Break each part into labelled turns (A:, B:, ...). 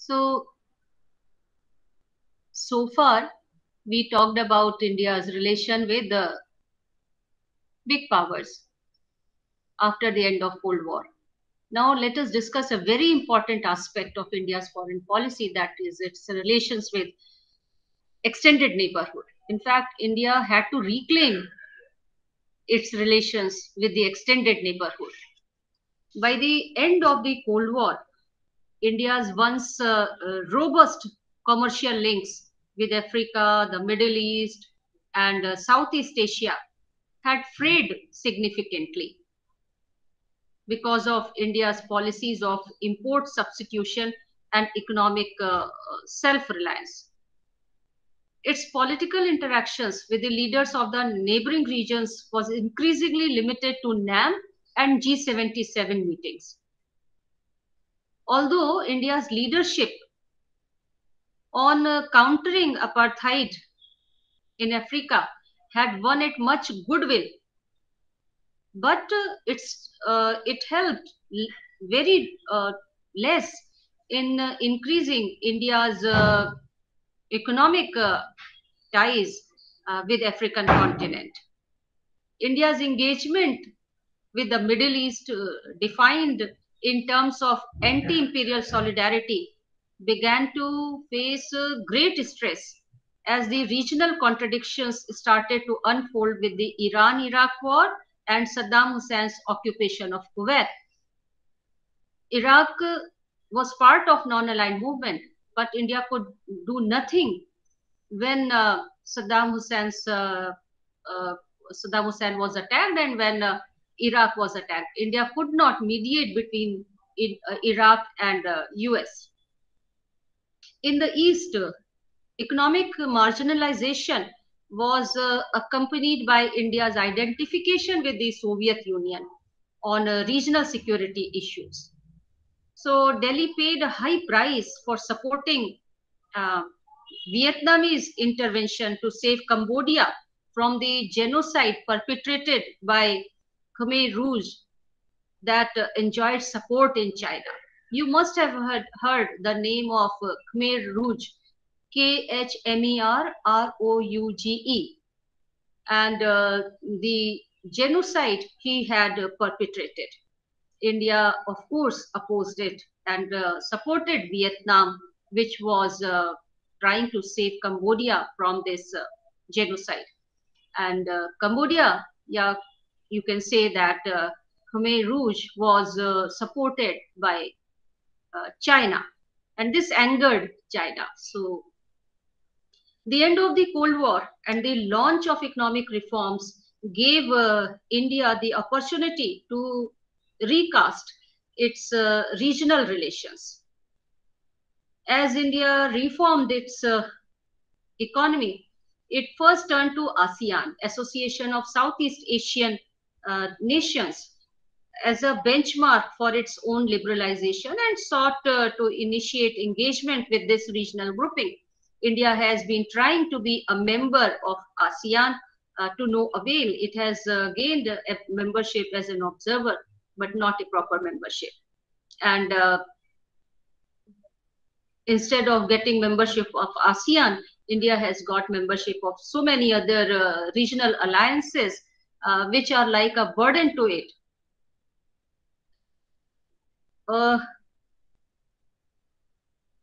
A: So far, we talked about India's relation with the big powers after the end of Cold War. Now, let us discuss a very important aspect of India's foreign policy, that is its relations with extended neighborhood. In fact, India had to reclaim its relations with the extended neighborhood. By the end of the Cold War, India's once robust commercial links with Africa, the Middle East, and Southeast Asia had frayed significantly because of India's policies of import substitution and economic self-reliance. Its political interactions with the leaders of the neighboring regions was increasingly limited to NAM and G77 meetings. Although India's leadership on countering apartheid in Africa had won it much goodwill, but it helped very less in increasing India's economic ties with African continent. India's engagement with the Middle East, defined in terms of anti-imperial solidarity, began to face great stress as the regional contradictions started to unfold with the Iran-Iraq war and Saddam Hussein's occupation of Kuwait. Iraq was part of non-aligned movement, but India could do nothing when Saddam Hussein was attacked and when Iraq was attacked. India could not mediate between Iraq and US. In the East, economic marginalization was accompanied by India's identification with the Soviet Union on regional security issues. So Delhi paid a high price for supporting Vietnamese intervention to save Cambodia from the genocide perpetrated by Khmer Rouge that enjoyed support in China. You must have heard the name of Khmer Rouge, Khmer-Rouge, and the genocide he had perpetrated. India, of course, opposed it and supported Vietnam, which was trying to save Cambodia from this genocide. And Cambodia, yeah, you can say that Khmer Rouge was supported by China, and this angered China. So the end of the Cold War and the launch of economic reforms gave India the opportunity to recast its regional relations. As India reformed its economy, it first turned to ASEAN, Association of Southeast Asian Nations, as a benchmark for its own liberalization and sought to initiate engagement with this regional grouping. India has been trying to be a member of ASEAN to no avail. It has gained a membership as an observer, but not a proper membership. And instead of getting membership of ASEAN, India has got membership of so many other regional alliances, which are like a burden to it.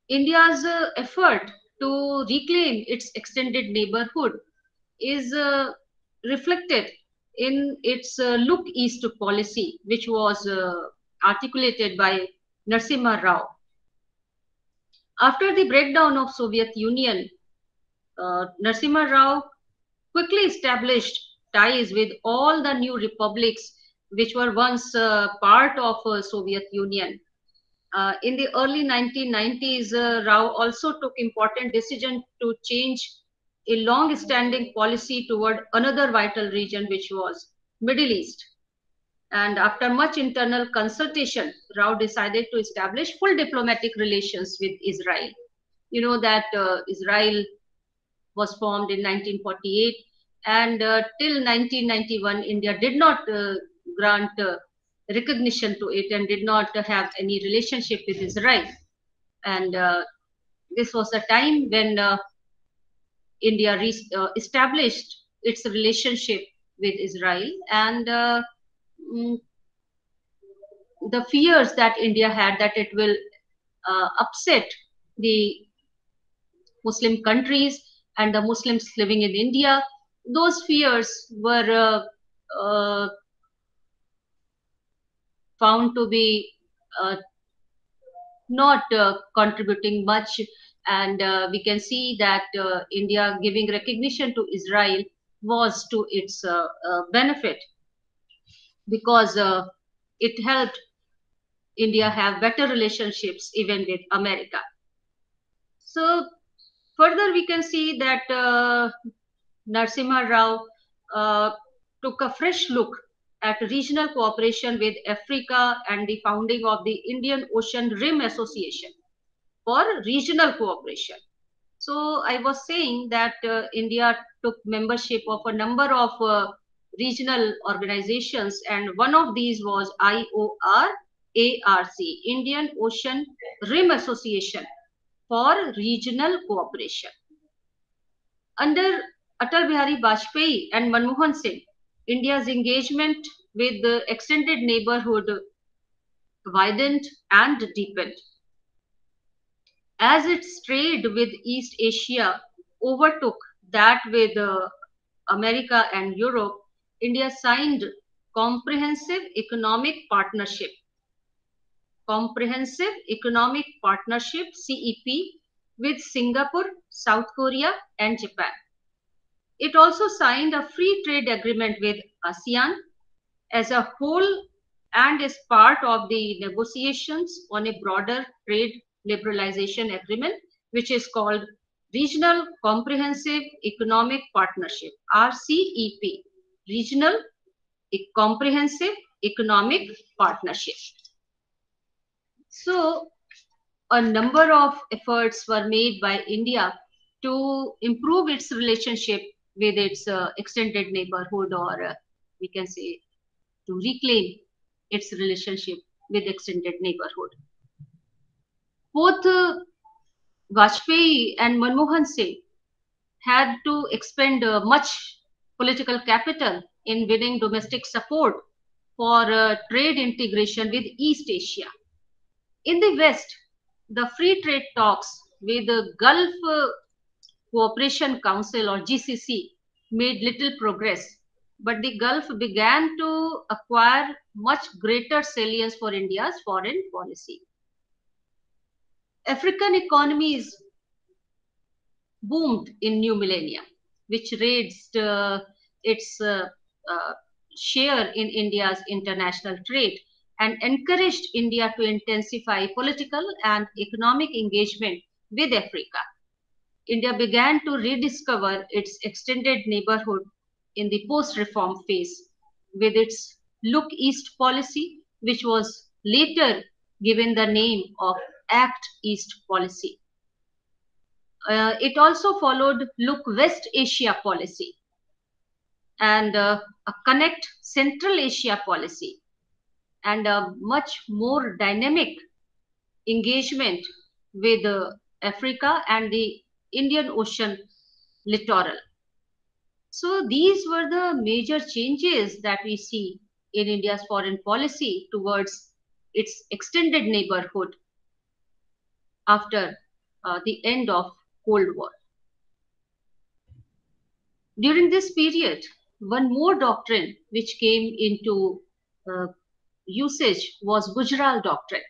A: India's effort to reclaim its extended neighborhood is reflected in its Look East policy, which was articulated by Narasimha Rao. After the breakdown of Soviet Union, Narasimha Rao quickly established ties with all the new republics which were once part of Soviet Union. In the early 1990s, Rao also took important decision to change a long-standing policy toward another vital region, which was Middle East. And after much internal consultation, Rao decided to establish full diplomatic relations with Israel. You know that Israel was formed in 1948, and till 1991, India did not grant recognition to it and did not have any relationship with Israel. And this was the time when India established its relationship with Israel, and the fears that India had that it will upset the Muslim countries and the Muslims living in India, those fears were found to be not contributing much. And we can see that India giving recognition to Israel was to its benefit, because it helped India have better relationships even with America. So further, we can see that Narasimha Rao took a fresh look at regional cooperation with Africa and the founding of the Indian Ocean Rim Association for regional cooperation. So I was saying that India took membership of a number of regional organizations, and one of these was IOR ARC, Indian Ocean Rim Association for regional cooperation. Under Atal Bihari Vajpayee and Manmohan Singh, India's engagement with the extended neighborhood widened and deepened. As its trade with East Asia overtook that with America and Europe, India signed Comprehensive Economic Partnership CEP with Singapore, South Korea, and Japan. It also signed a free trade agreement with ASEAN as a whole and is part of the negotiations on a broader trade liberalization agreement, which is called Regional Comprehensive Economic Partnership, RCEP, Regional Comprehensive Economic Partnership. So a number of efforts were made by India to improve its relationship with its extended neighborhood, or we can say to reclaim its relationship with extended neighborhood. Both Vajpayee and Manmohan Singh had to expend much political capital in winning domestic support for trade integration with East Asia. In the West, the free trade talks with the Gulf Cooperation Council, or GCC, made little progress, but the Gulf began to acquire much greater salience for India's foreign policy. African economies boomed in new millennium, which raised its share in India's international trade and encouraged India to intensify political and economic engagement with Africa. India began to rediscover its extended neighborhood in the post-reform phase with its Look East policy, which was later given the name of Act East policy. It also followed Look West Asia policy and a Connect Central Asia policy, and a much more dynamic engagement with Africa and the Indian Ocean littoral. So these were the major changes that we see in India's foreign policy towards its extended neighborhood after the end of Cold War. During this period, one more doctrine which came into usage was Gujral doctrine,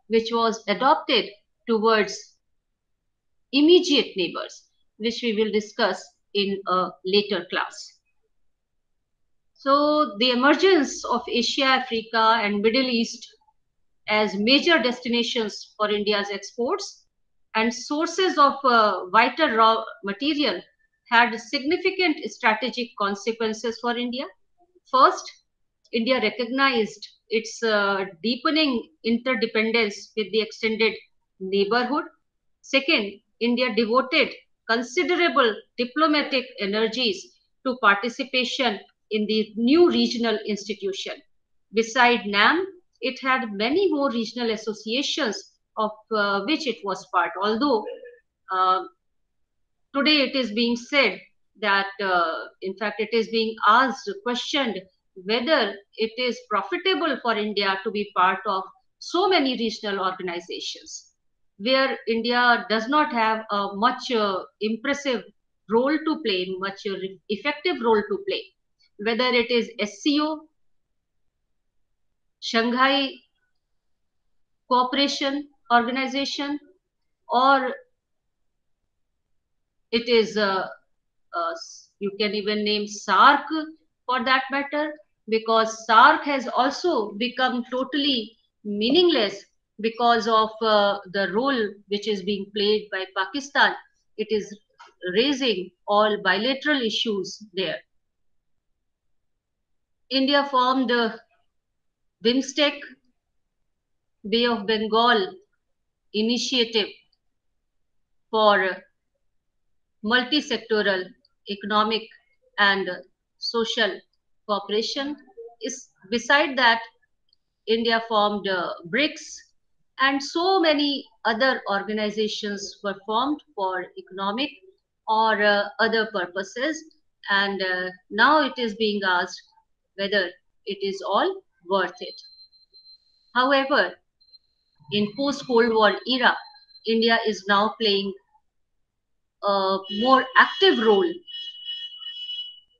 A: which was adopted towards immediate neighbors, which we will discuss in a later class. So the emergence of Asia, Africa, and Middle East as major destinations for India's exports and sources of vital raw material had significant strategic consequences for India. First, India recognized its deepening interdependence with the extended neighborhood. Second, India devoted considerable diplomatic energies to participation in the new regional institution. Beside NAM, it had many more regional associations of which it was part. Although today it is being said that, in fact, it is being asked, questioned, whether it is profitable for India to be part of so many regional organizations, where India does not have a much impressive role to play, much effective role to play, whether it is SCO, Shanghai Cooperation Organization, or it is you can even name SAARC for that matter, because SAARC has also become totally meaningless because of the role which is being played by Pakistan. It is raising all bilateral issues there. India formed BIMSTEC, Bay of Bengal initiative for multi-sectoral economic and social cooperation. Is beside that, India formed BRICS, and so many other organizations were formed for economic or other purposes. And now it is being asked whether it is all worth it. However, in post-Cold War era, India is now playing a more active role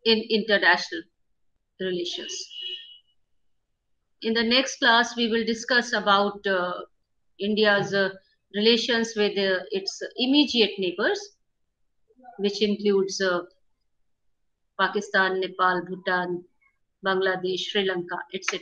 A: in international relations. In the next class, we will discuss about India's relations with its immediate neighbors, which includes Pakistan, Nepal, Bhutan, Bangladesh, Sri Lanka, etc.